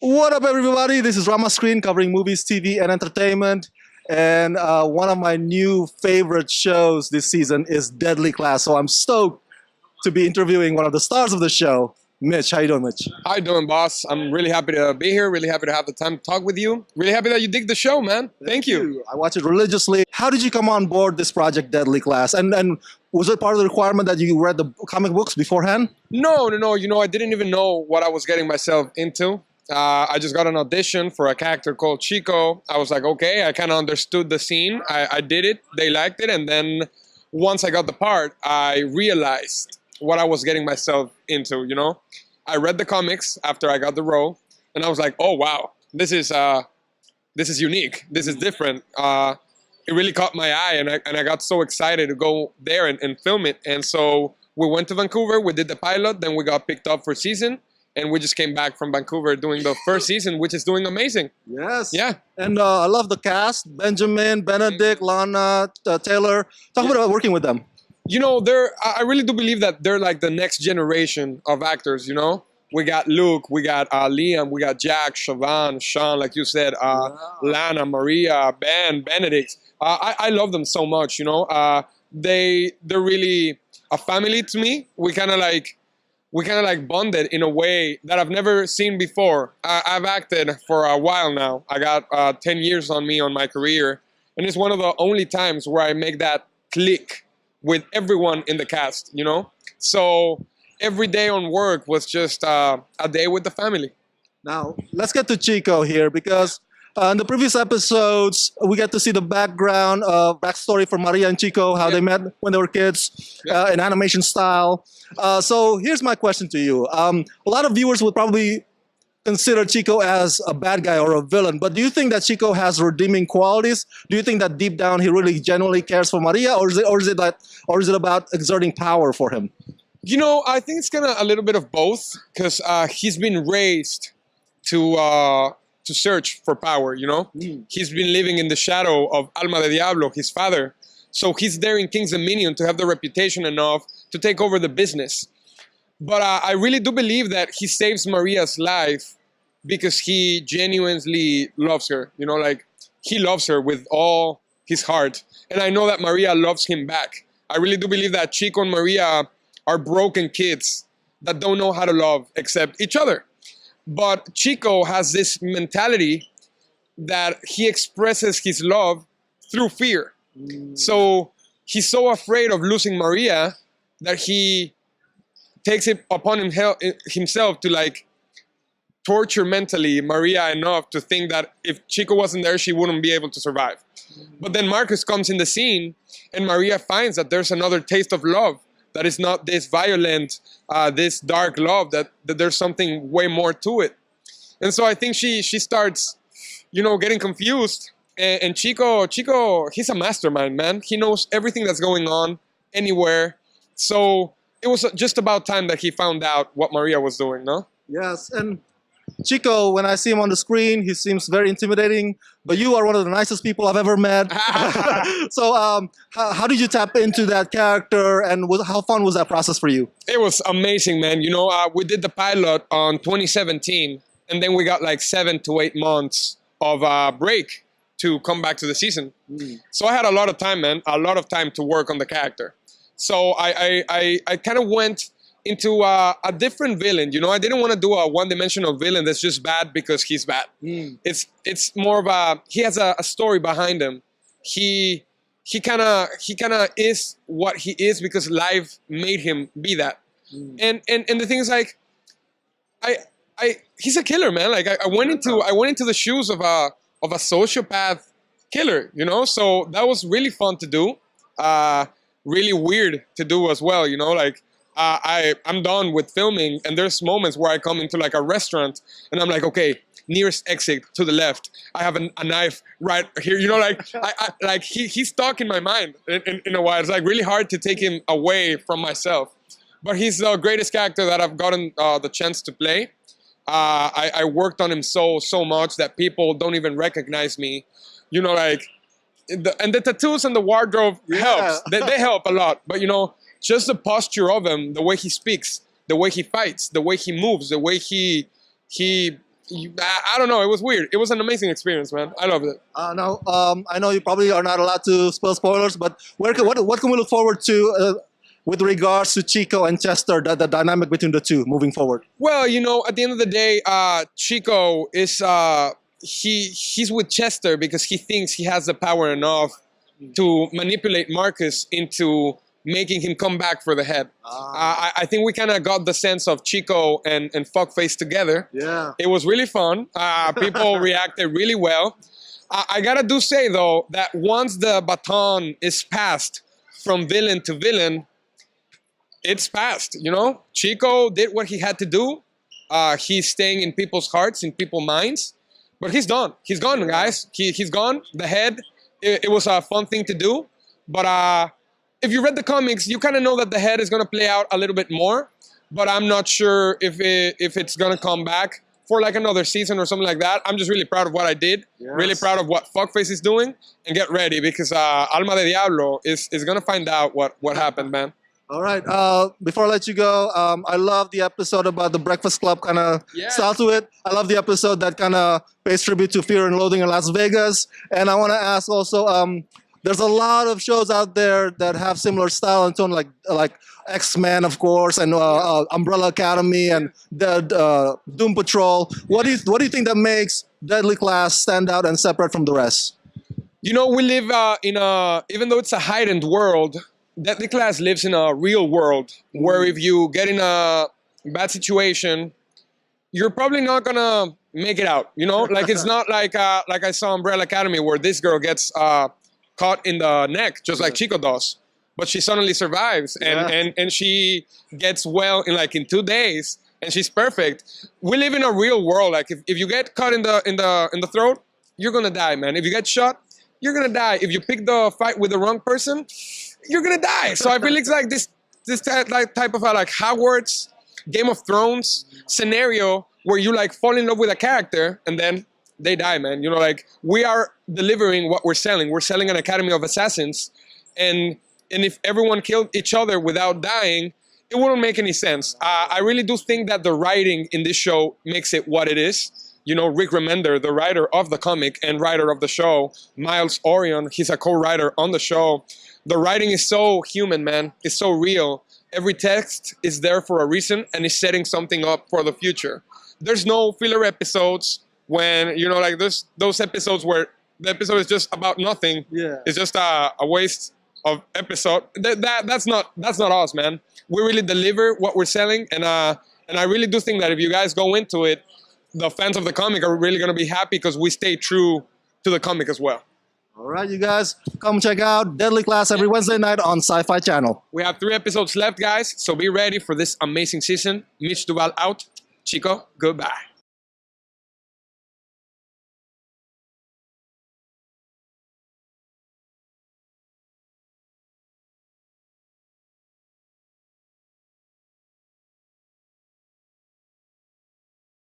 What up, everybody? This is Rama Screen covering movies, TV, and entertainment. And one of my new favorite shows this season is Deadly Class. So I'm stoked to be interviewing one of the stars of the show, Mitch. How you doing, Mitch? How you doing, boss? I'm really happy to be here. Really happy to have the time to talk with you. Really happy that you dig the show, man. Thank you. I watch it religiously. How did you come on board this project, Deadly Class? And was it part of the requirement that you read the comic books beforehand? No. You know, I didn't even know what I was getting myself into. I just got an audition for a character called Chico. I was like, okay, I kind of understood the scene. I did it. They liked it. And then once I got the part, I realized what I was getting myself into, you know? I read the comics after I got the role, and I was like, oh, wow, this is unique. This is different. It really caught my eye, and I got so excited to go there and film it. And so we went to Vancouver, we did the pilot, then we got picked up for season, and we just came back from Vancouver doing the first season, which is doing amazing. Yes. Yeah. And I love the cast: Benjamin, Benedict, Lana, Taylor. Talk about working with them. You know, I really do believe that they're like the next generation of actors, you know? We got Luke, we got Liam, we got Jack, Siobhan, Sean, like you said, Lana, Maria, Ben, Benedict. I love them so much, you know? They're really a family to me. We kind of like bonded in a way that I've never seen before. I've acted for a while now. I got 10 years on me on my career. And it's one of the only times where I make that click with everyone in the cast, you know? So every day on work was just a day with the family. Now, let's get to Chico here because in the previous episodes, we get to see the backstory for Maria and Chico, how they met when they were kids in animation style. So here's my question to you. A lot of viewers would probably consider Chico as a bad guy or a villain, but do you think that Chico has redeeming qualities? Do you think that deep down he really genuinely cares for Maria, or is it about exerting power for him? You know, I think it's a little bit of both, because he's been raised to search for power, you know? He's been living in the shadow of Alma de Diablo, his father. So he's there in King's Dominion to have the reputation enough to take over the business. But I really do believe that he saves Maria's life because he genuinely loves her. You know, like, he loves her with all his heart. And I know that Maria loves him back. I really do believe that Chico and Maria are broken kids that don't know how to love except each other. But Chico has this mentality that he expresses his love through fear. So he's so afraid of losing Maria that he takes it upon himself to like torture mentally Maria enough to think that if Chico wasn't there, she wouldn't be able to survive. But then Marcus comes in the scene and Maria finds that there's another taste of love that is not this violent, this dark love, that there's something way more to it. And so I think she starts, you know, getting confused. And Chico, he's a mastermind, man. He knows everything that's going on anywhere. So it was just about time that he found out what Maria was doing, no? Yes, and Chico, when I see him on the screen, he seems very intimidating, but you are one of the nicest people I've ever met. So how did you tap into that character, and how fun was that process for you? It was amazing, man. You know, we did the pilot on 2017, and then we got like 7 to 8 months of break to come back to the season. So I had a lot of time, man, a lot of time to work on the character. So I kind of went into a different villain. You know, I didn't want to do a one-dimensional villain that's just bad because he's bad. It's more of he has a story behind him. He kind of is what he is because life made him be that. And the thing is, like, he's a killer, man. Like I went into the shoes of a sociopath killer, you know. So that was really fun to do. Really weird to do as well, you know. Like I'm done with filming, and there's moments where I come into like a restaurant and I'm like, okay, nearest exit to the left. I have a knife right here, you know. Like he's stuck in my mind in a while. It's like really hard to take him away from myself. But he's the greatest character that I've gotten the chance to play. I worked on him so much that people don't even recognize me, you know. Like and the tattoos and the wardrobe helps. They help a lot. But you know, just the posture of him, the way he speaks, the way he fights, the way he moves, the way he I don't know. It was weird. It was an amazing experience, man. I loved it. Now, I know you probably are not allowed to spill spoilers, but what can we look forward to with regards to Chico and Chester, the dynamic between the two moving forward? Well, you know, at the end of the day, Chico is he's with Chester because he thinks he has the power enough to manipulate Marcus into making him come back for the head. I think we kind of got the sense of Chico and Fuckface together. Yeah. It was really fun. People reacted really well. I gotta say though that once the baton is passed from villain to villain, it's passed. You know, Chico did what he had to do. He's staying in people's hearts, in people's minds, but he's done. He's gone, guys. He's gone. The head. It was a fun thing to do, but if you read the comics, you kind of know that the head is gonna play out a little bit more. But I'm not sure if it's gonna come back for like another season or something like that. I'm just really proud of what I did. Yes. Really proud of what Fuckface is doing, and get ready because Alma de Diablo is gonna find out what happened, man. All right. Before I let you go, I love the episode about the Breakfast Club kind of style to it. I love the episode that kind of pays tribute to Fear and Loathing in Las Vegas. And I want to ask also, there's a lot of shows out there that have similar style and tone, like X-Men, of course, and Umbrella Academy and the Doom Patrol. What do you think that makes Deadly Class stand out and separate from the rest? You know, we live in even though it's a heightened world, Deadly Class lives in a real world where if you get in a bad situation, you're probably not gonna make it out. You know, like it's not like I saw Umbrella Academy where this girl gets caught in the neck just like Chico does, but she suddenly survives and she gets well in 2 days and she's perfect. We live in a real world. Like if you get caught in the throat, you're gonna die, man. If you get shot, you're gonna die. If you pick the fight with the wrong person, you're gonna die. So I feel it's like this type of like Hogwarts, Game of Thrones scenario where you like fall in love with a character and then they die, man. You know, like we are delivering what we're selling. We're selling an academy of assassins, and if everyone killed each other without dying, it wouldn't make any sense. I really do think that the writing in this show makes it what it is. You know, Rick Remender, the writer of the comic and writer of the show, Miles Orion, he's a co-writer on the show. The writing is so human, man. It's so real. Every text is there for a reason and is setting something up for the future. There's no filler episodes when, you know, like those episodes where the episode is just about nothing. Yeah. It's just a waste of episode. That's not us, man. We really deliver what we're selling, and I really do think that if you guys go into it, the fans of the comic are really going to be happy because we stay true to the comic as well. All right, you guys, come check out Deadly Class every Wednesday night on Syfy channel. We have 3 episodes left, guys, so be ready for this amazing season. Michel Duval out. Chico, goodbye.